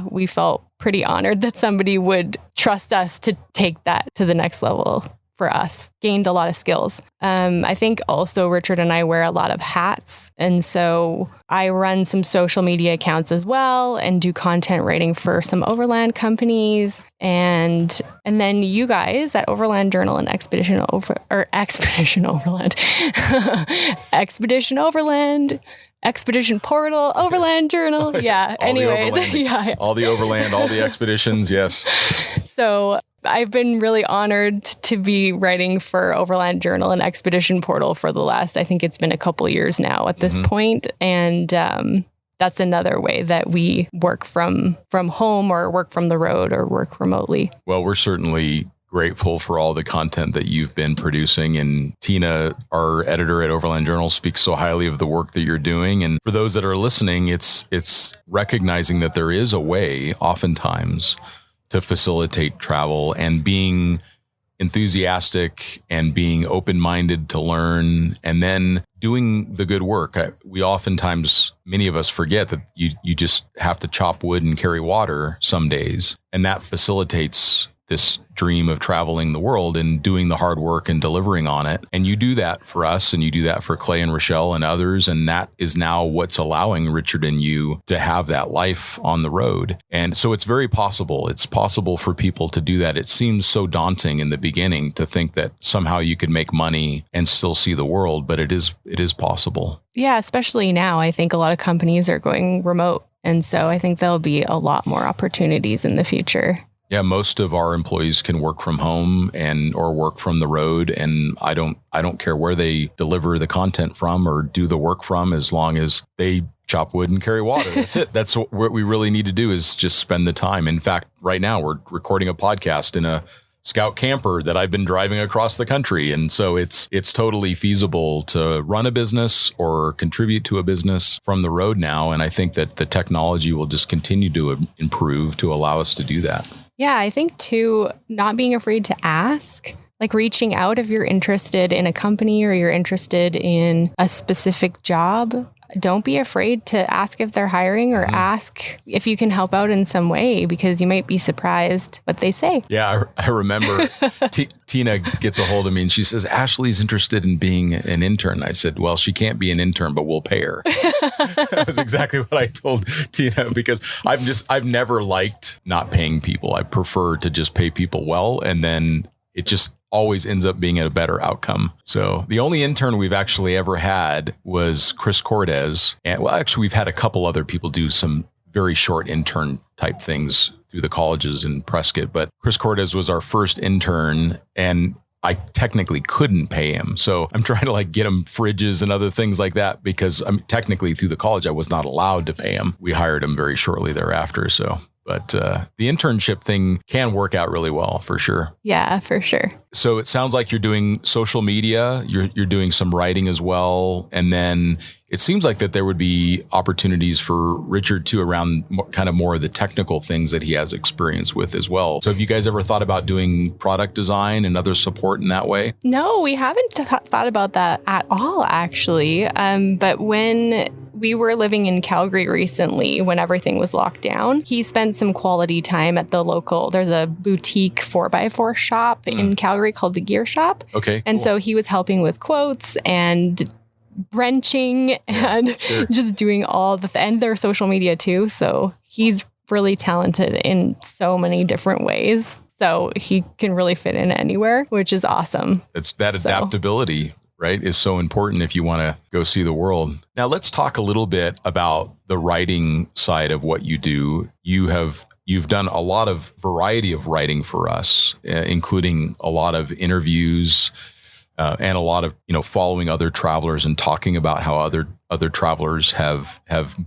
We felt pretty honored that somebody would trust us to take that to the next level for us. Gained a lot of skills. I think also Richard and I wear a lot of hats. And so I run some social media accounts as well and do content writing for some overland companies. And then you guys at Overland Journal and Expedition Overland, Expedition Overland, Expedition Portal, Overland Journal. Yeah. Anyways. All the Overland, all the expeditions. Yes. So I've been really honored to be writing for Overland Journal and Expedition Portal for the last, I think it's been a couple years now at this point. And that's another way that we work from home or work from the road or work remotely. Well, we're certainly grateful for all the content that you've been producing. And Tina, our editor at Overland Journal, speaks so highly of the work that you're doing. And for those that are listening, it's recognizing that there is a way, oftentimes, to facilitate travel and being enthusiastic and being open-minded to learn and then doing the good work. We oftentimes, many of us forget that you just have to chop wood and carry water some days. And that facilitates this dream of traveling the world and doing the hard work and delivering on it. And you do that for us, and you do that for Clay and Rochelle and others. And that is now what's allowing Richard and you to have that life on the road. And so it's very possible. It's possible for people to do that. It seems so daunting in the beginning to think that somehow you could make money and still see the world, but it is possible. Yeah, especially now. I think a lot of companies are going remote. And so I think there'll be a lot more opportunities in the future. Yeah, most of our employees can work from home or work from the road, and I don't care where they deliver the content from or do the work from, as long as they chop wood and carry water. That's it. That's what we really need to do, is just spend the time. In fact, right now we're recording a podcast in a Scout camper that I've been driving across the country. And so it's totally feasible to run a business or contribute to a business from the road now. And I think that the technology will just continue to improve to allow us to do that. Yeah, I think too, not being afraid to ask, like reaching out if you're interested in a company or you're interested in a specific job. Don't be afraid to ask if they're hiring or ask if you can help out in some way, because you might be surprised what they say. Yeah, I remember Tina gets a hold of me and she says, Ashley's interested in being an intern. I said, well, she can't be an intern, but we'll pay her. That was exactly what I told Tina, because I've never liked not paying people. I prefer to just pay people well, and then it just always ends up being a better outcome. So the only intern we've actually ever had was Chris Cortez. And well, actually, we've had a couple other people do some very short intern type things through the colleges in Prescott. But Chris Cortez was our first intern. And I technically couldn't pay him. So I'm trying to like get him fridges and other things like that because technically through the college, I was not allowed to pay him. We hired him very shortly thereafter. So, but the internship thing can work out really well for sure. Yeah, for sure. So it sounds like you're doing social media, you're doing some writing as well. And then it seems like that there would be opportunities for Richard too around kind of more of the technical things that he has experience with as well. So have you guys ever thought about doing product design and other support in that way? No, we haven't thought about that at all, actually. But when we were living in Calgary recently, when everything was locked down, he spent some quality time at there's a boutique 4x4 shop in Calgary called the Gear Shop. Okay. And cool. so he was helping with quotes and wrenching and just doing all and their social media too. So he's really talented in so many different ways. So he can really fit in anywhere, which is awesome. It's that adaptability, right, is so important if you want to go see the world. Now let's talk a little bit about the writing side of what you do. You've done a lot of variety of writing for us, including a lot of interviews and a lot of, following other travelers and talking about how other travelers have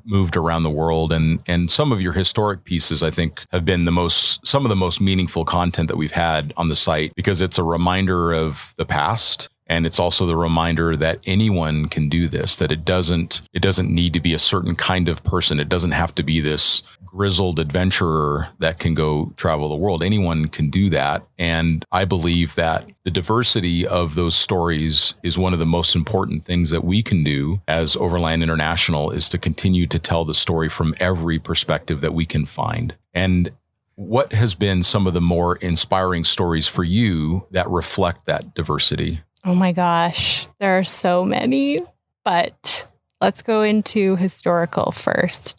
moved around the world. And some of your historic pieces, I think, have been some of the most meaningful content that we've had on the site because it's a reminder of the past. And it's also the reminder that anyone can do this, that it doesn't need to be a certain kind of person. It doesn't have to be this grizzled adventurer that can go travel the world. Anyone can do that. And I believe that the diversity of those stories is one of the most important things that we can do as Overland International, is to continue to tell the story from every perspective that we can find. And what has been some of the more inspiring stories for you that reflect that diversity? Oh my gosh, there are so many, but let's go into historical first.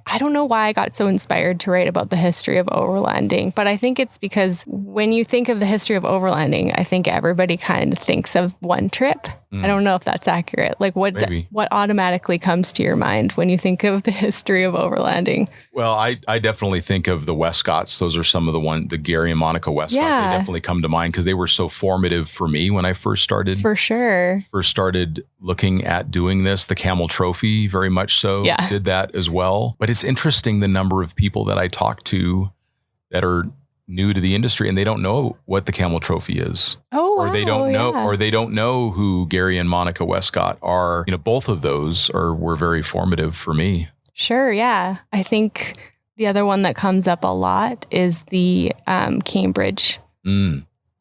I don't know why I got so inspired to write about the history of overlanding, but I think it's because when you think of the history of overlanding, I think everybody kind of thinks of one trip. I don't know if that's accurate. Like what automatically comes to your mind when you think of the history of overlanding? Well, I definitely think of the Westcotts. Those are some of the Gary and Monica Westcott. Yeah. They definitely come to mind because they were so formative for me when I first started. For sure. First started looking at doing this. The Camel Trophy very much so did that as well. But it's interesting the number of people that I talk to that are new to the industry and they don't know what the Camel Trophy is. Oh, wow. Or they don't know who Gary and Monica Westcott are. Both of those were very formative for me. Sure. Yeah. I think the other one that comes up a lot is the Cambridge,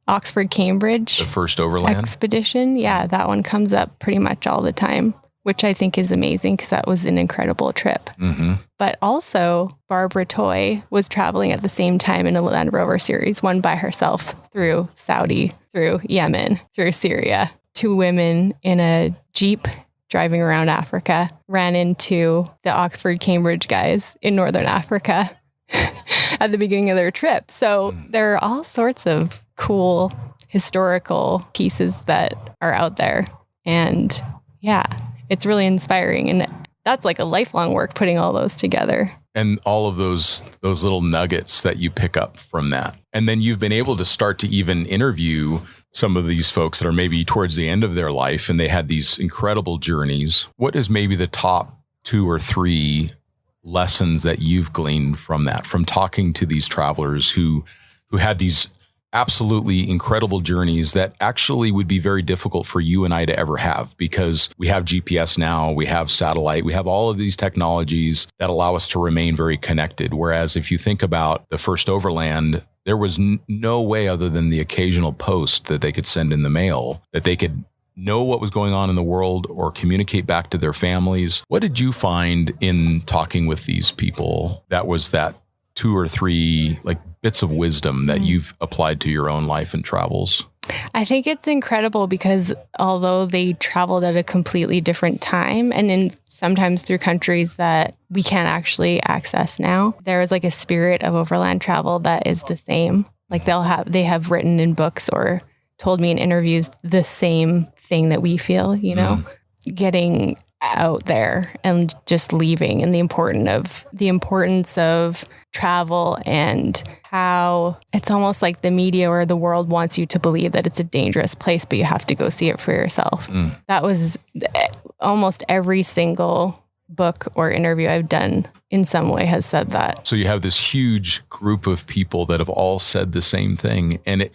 Oxford, Cambridge. The first overland expedition. Yeah. That one comes up pretty much all the time, which I think is amazing because that was an incredible trip. Mm-hmm. But also Barbara Toy was traveling at the same time in a Land Rover series, one by herself through Saudi, through Yemen, through Syria. 2 women in a Jeep driving around Africa ran into the Oxford Cambridge guys in Northern Africa at the beginning of their trip. So there are all sorts of cool historical pieces that are out there. And yeah, it's really inspiring. And that's like a lifelong work putting all those together. And all of those little nuggets that you pick up from that. And then you've been able to start to even interview some of these folks that are maybe towards the end of their life and they had these incredible journeys. What is maybe the top 2 or 3 lessons that you've gleaned from that, from talking to these travelers who had these absolutely incredible journeys that actually would be very difficult for you and I to ever have, because we have GPS now, we have satellite, we have all of these technologies that allow us to remain very connected. Whereas if you think about the first overland, there was no way other than the occasional post that they could send in the mail that they could know what was going on in the world or communicate back to their families. What did you find in talking with these people that was that 2 or 3 bits of wisdom that you've applied to your own life and travels? I think it's incredible because although they traveled at a completely different time and sometimes through countries that we can't actually access now, there is a spirit of overland travel that is the same. They have written in books or told me in interviews the same thing that we feel, getting out there and just leaving, and the importance of travel, and how it's almost like the media or the world wants you to believe that it's a dangerous place, but you have to go see it for yourself. That was almost every single book or interview I've done in some way has said that. So you have this huge group of people that have all said the same thing. And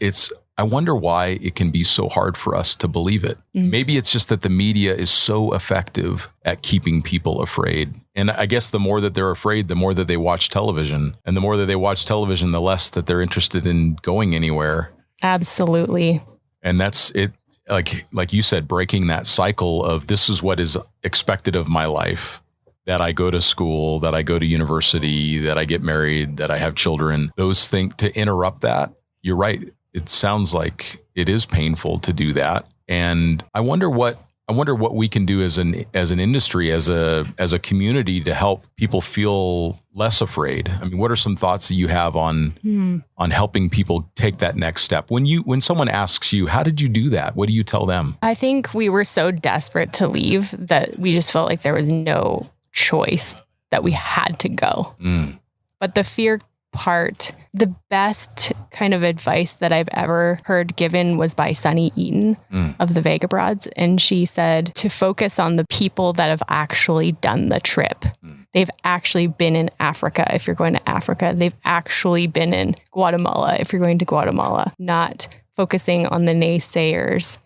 I wonder why it can be so hard for us to believe it. Maybe it's just that the media is so effective at keeping people afraid. And I guess the more that they're afraid, the more that they watch television. And the more that they watch television, the less that they're interested in going anywhere. Absolutely. And that's it. Like you said, breaking that cycle of this is what is expected of my life, that I go to school, that I go to university, that I get married, that I have children. Those things, to interrupt that, you're right. It sounds like it is painful to do that. And I wonder what we can do as an industry, as a community, to help people feel less afraid. I mean, what are some thoughts that you have on helping people take that next step? When someone asks you, how did you do that? What do you tell them? I think we were so desperate to leave that we just felt like there was no choice, that we had to go. But the fear part, the best kind of advice that I've ever heard given was by Sunny Eaton of the Vagabroads. And she said to focus on the people that have actually done the trip. They've actually been in Africa if you're going to Africa. They've actually been in Guatemala if you're going to Guatemala. Not focusing on the naysayers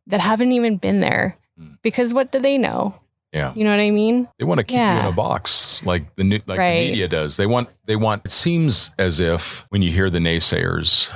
that haven't even been there. Because what do they know? Yeah. You know what I mean? They want to keep you in a box like the media does. They want, it seems as if when you hear the naysayers,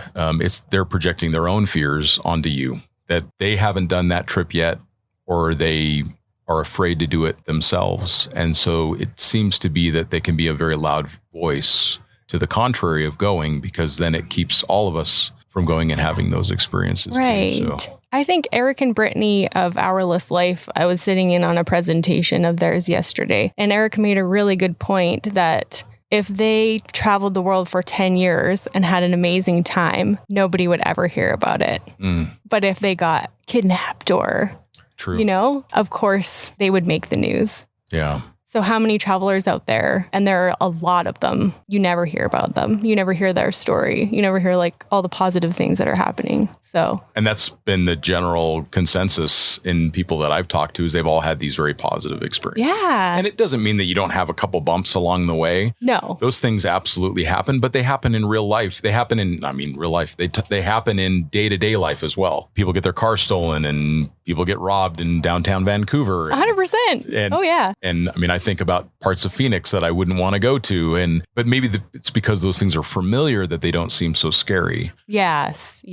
they're projecting their own fears onto you, that they haven't done that trip yet, or they are afraid to do it themselves. And so it seems to be that they can be a very loud voice to the contrary of going, because then it keeps all of us from going and having those experiences. Right. Too, so. I think Eric and Brittany of Hourless Life, I was sitting in on a presentation of theirs yesterday, and Eric made a really good point that if they traveled the world for 10 years and had an amazing time, nobody would ever hear about it. But if they got kidnapped or, of course, they would make the news. Yeah. So how many travelers out there, and there are a lot of them, you never hear about them. You never hear their story. You never hear like all the positive things that are happening. So, and that's been the general consensus in people that I've talked to, is they've all had these very positive experiences. Yeah. And it doesn't mean that you don't have a couple bumps along the way. No. Those things absolutely happen, but they happen in real life. They happen in, real life. They happen in day-to-day life as well. People get their car stolen and people get robbed in downtown Vancouver. 100%. Oh yeah. And I think about parts of Phoenix that I wouldn't want to go to. But maybe it's because those things are familiar that they don't seem so scary. Yes.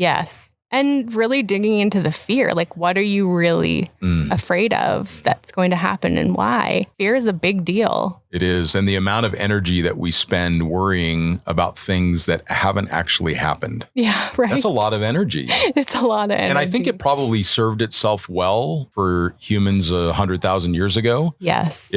And really digging into the fear, like what are you really afraid of that's going to happen and why? Fear is a big deal. It is. And the amount of energy that we spend worrying about things that haven't actually happened. Yeah, right. That's a lot of energy. It's a lot of energy. And I think it probably served itself well for humans 100,000 years ago. Yes.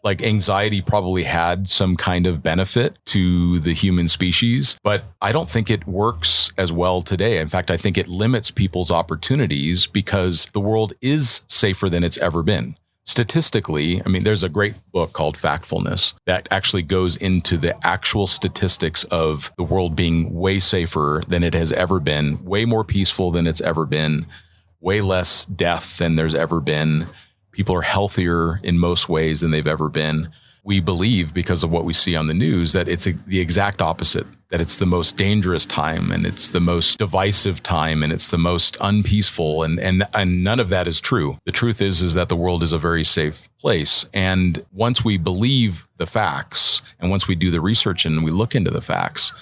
Like anxiety probably had some kind of benefit to the human species, but I don't think it works as well today. In fact, I think it limits people's opportunities because the world is safer than it's ever been. Statistically, there's a great book called Factfulness that actually goes into the actual statistics of the world being way safer than it has ever been, way more peaceful than it's ever been, way less death than there's ever been. People are healthier in most ways than they've ever been. We believe, because of what we see on the news, that it's the exact opposite, that it's the most dangerous time and it's the most divisive time and it's the most unpeaceful. And none of that is true. The truth is that the world is a very safe place. And once we believe the facts and once we do the research and we look into the facts,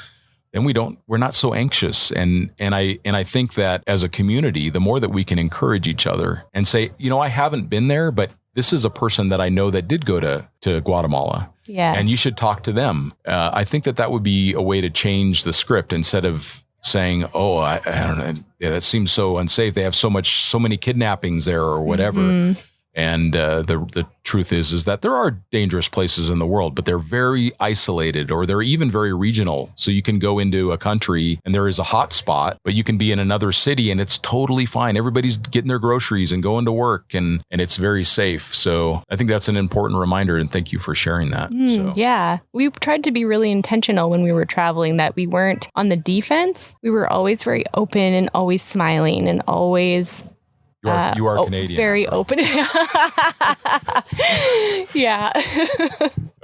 then we're not so anxious. And I think that as a community, the more that we can encourage each other and say, I haven't been there, but this is a person that I know that did go to Guatemala. Yeah. And you should talk to them. I think that would be a way to change the script instead of saying, oh, I don't know. Yeah, that seems so unsafe. They have so many kidnappings there or whatever. Mm-hmm. And the truth is that there are dangerous places in the world, but they're very isolated, or they're even very regional. So you can go into a country and there is a hot spot, but you can be in another city and it's totally fine. Everybody's getting their groceries and going to work, and it's very safe. So I think that's an important reminder, and thank you for sharing that. Yeah. We tried to be really intentional when we were traveling, that we weren't on the defense. We were always very open and always smiling and always... You are Canadian. Very open. Yeah.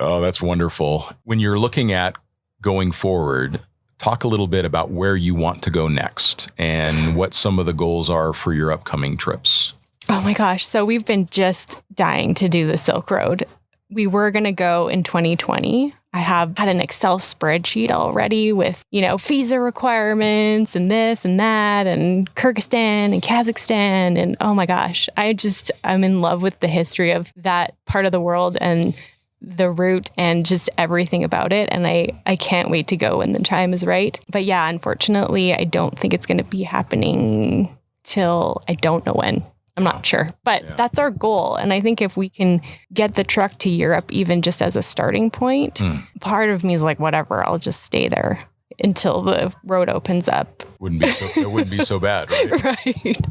Oh, that's wonderful. When you're looking at going forward, talk a little bit about where you want to go next and what some of the goals are for your upcoming trips. Oh my gosh. So we've been just dying to do the Silk Road. We were going to go in 2020. I have had an Excel spreadsheet already with, visa requirements and this and that and Kyrgyzstan and Kazakhstan. And oh my gosh, I'm in love with the history of that part of the world and the route and just everything about it. And I can't wait to go when the time is right. But yeah, unfortunately, I don't think it's going to be happening till I don't know when. I'm not sure, but that's our goal. And I think if we can get the truck to Europe, even just as a starting point, part of me is like, whatever, I'll just stay there until the road opens up. It wouldn't be so bad, right? Right.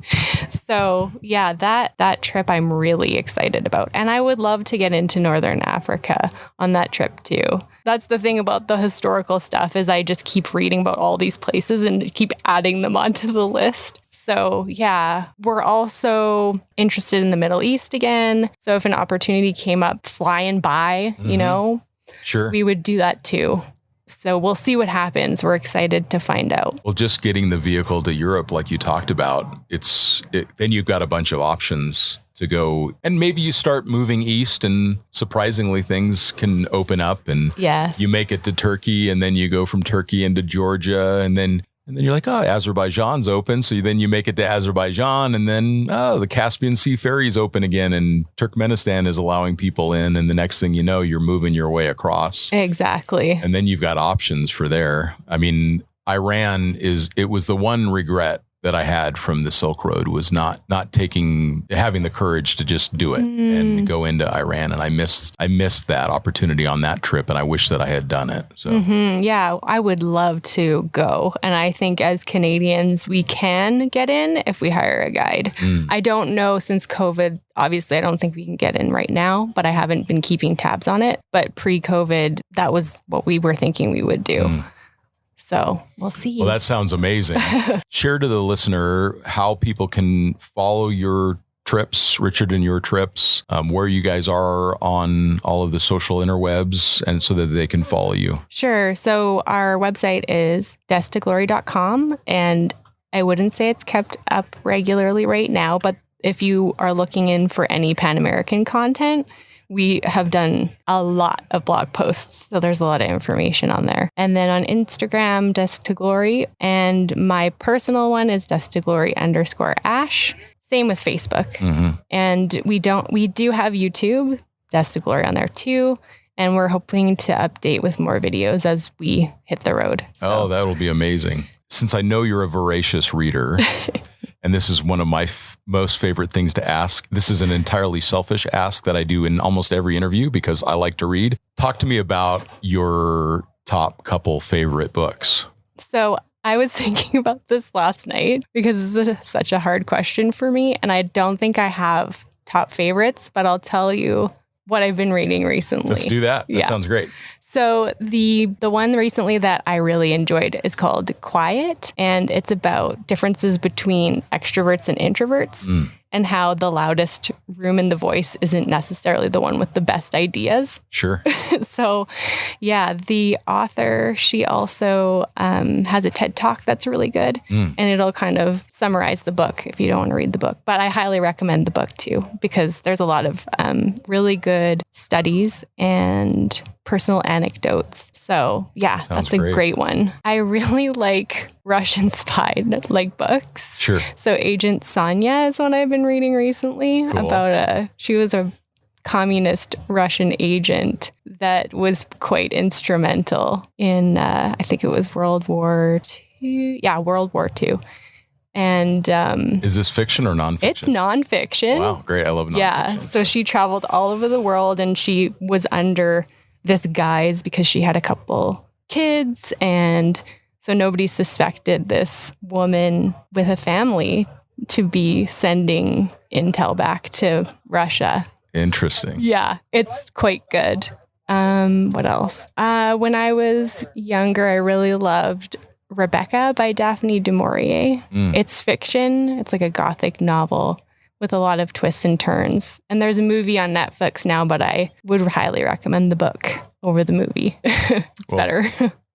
So yeah, that trip I'm really excited about. And I would love to get into Northern Africa on that trip too. That's the thing about the historical stuff, is I just keep reading about all these places and keep adding them onto the list. So yeah, we're also interested in the Middle East again. So if an opportunity came up flying by, sure, we would do that too. So we'll see what happens. We're excited to find out. Well, just getting the vehicle to Europe, like you talked about, then you've got a bunch of options to go. And maybe you start moving east and surprisingly things can open up, and you make it to Turkey, and then you go from Turkey into Georgia, and then you're like, oh, Azerbaijan's open. So then you make it to Azerbaijan, and then, the Caspian Sea ferry is open again, and Turkmenistan is allowing people in. And the next thing you know, you're moving your way across. Exactly. And then you've got options for there. I mean, Iran it was the one regret that I had from the Silk Road, was not having the courage to just do it and go into Iran. And I missed that opportunity on that trip, and I wish that I had done it. So yeah, I would love to go. And I think as Canadians, we can get in if we hire a guide. I don't know, since COVID, obviously I don't think we can get in right now, but I haven't been keeping tabs on it. But pre-COVID, that was what we were thinking we would do. So we'll see. Well, that sounds amazing. Share to the listener how people can follow your trips, Richard, and your trips, where you guys are on all of the social interwebs, and so that they can follow you. Sure. So our website is desttoglory.com, and I wouldn't say it's kept up regularly right now, but if you are looking in for any Pan-American content, we have done a lot of blog posts, so there's a lot of information on there. And then on Instagram, Desk to Glory, and my personal one is Desk2Glory_Ash. Same with Facebook. And we do have YouTube, Desk to Glory, on there too. And we're hoping to update with more videos as we hit the road. So. Oh, that'll be amazing. Since I know you're a voracious reader, and this is one of my most favorite things to ask. This is an entirely selfish ask that I do in almost every interview because I like to read. Talk to me about your top couple favorite books. So I was thinking about this last night because this is such a hard question for me. And I don't think I have top favorites, but I'll tell you what I've been reading recently. Let's do that. That sounds great. So the one recently that I really enjoyed is called Quiet, and it's about differences between extroverts and introverts and how the loudest room in the voice isn't necessarily the one with the best ideas. Sure. So yeah, the author, she also has a TED Talk that's really good, and it'll kind of summarize the book if you don't want to read the book. But I highly recommend the book too, because there's a lot of really good studies and personal anecdotes. So yeah, that's a great one. I really like Russian spy books. Sure. So Agent Sonia is one I've been reading recently. Cool. About she was a communist Russian agent that was quite instrumental in I think it was World War II. Yeah, World War II. And is this fiction or nonfiction? It's nonfiction. Wow, great. I love nonfiction. Yeah. So she traveled all over the world, and she was under this guise because she had a couple kids. And so nobody suspected this woman with a family to be sending intel back to Russia. Interesting. Yeah, it's quite good. What else? When I was younger, I really loved Rebecca by Daphne du Maurier. It's fiction. It's like a gothic novel with a lot of twists and turns. And there's a movie on Netflix now, but I would highly recommend the book over the movie. It's better.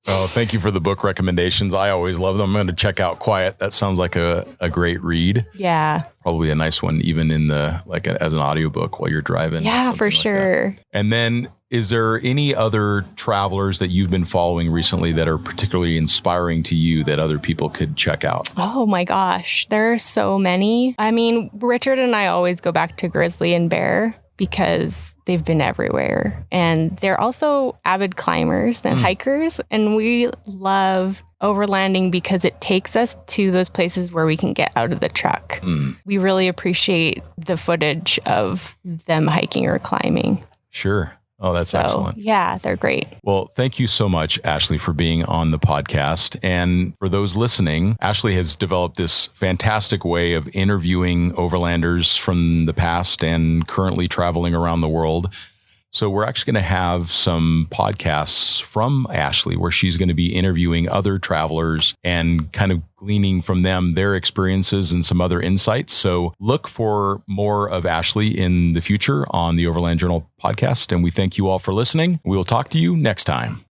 Oh, thank you for the book recommendations. I always love them. I'm going to check out Quiet. That sounds like a great read. Yeah. Probably a nice one, even in the as an audiobook while you're driving. Yeah, for sure. That. And then is there any other travelers that you've been following recently that are particularly inspiring to you that other people could check out? Oh my gosh, there are so many. I mean, Richard and I always go back to Grizzly and Bear because they've been everywhere. And they're also avid climbers and hikers. And we love overlanding because it takes us to those places where we can get out of the truck. We really appreciate the footage of them hiking or climbing. Sure. Oh, that's excellent. Yeah, they're great. Well, thank you so much, Ashley, for being on the podcast. And for those listening, Ashley has developed this fantastic way of interviewing overlanders from the past and currently traveling around the world. So we're actually going to have some podcasts from Ashley where she's going to be interviewing other travelers and kind of gleaning from them their experiences and some other insights. So look for more of Ashley in the future on the Overland Journal podcast. And we thank you all for listening. We will talk to you next time.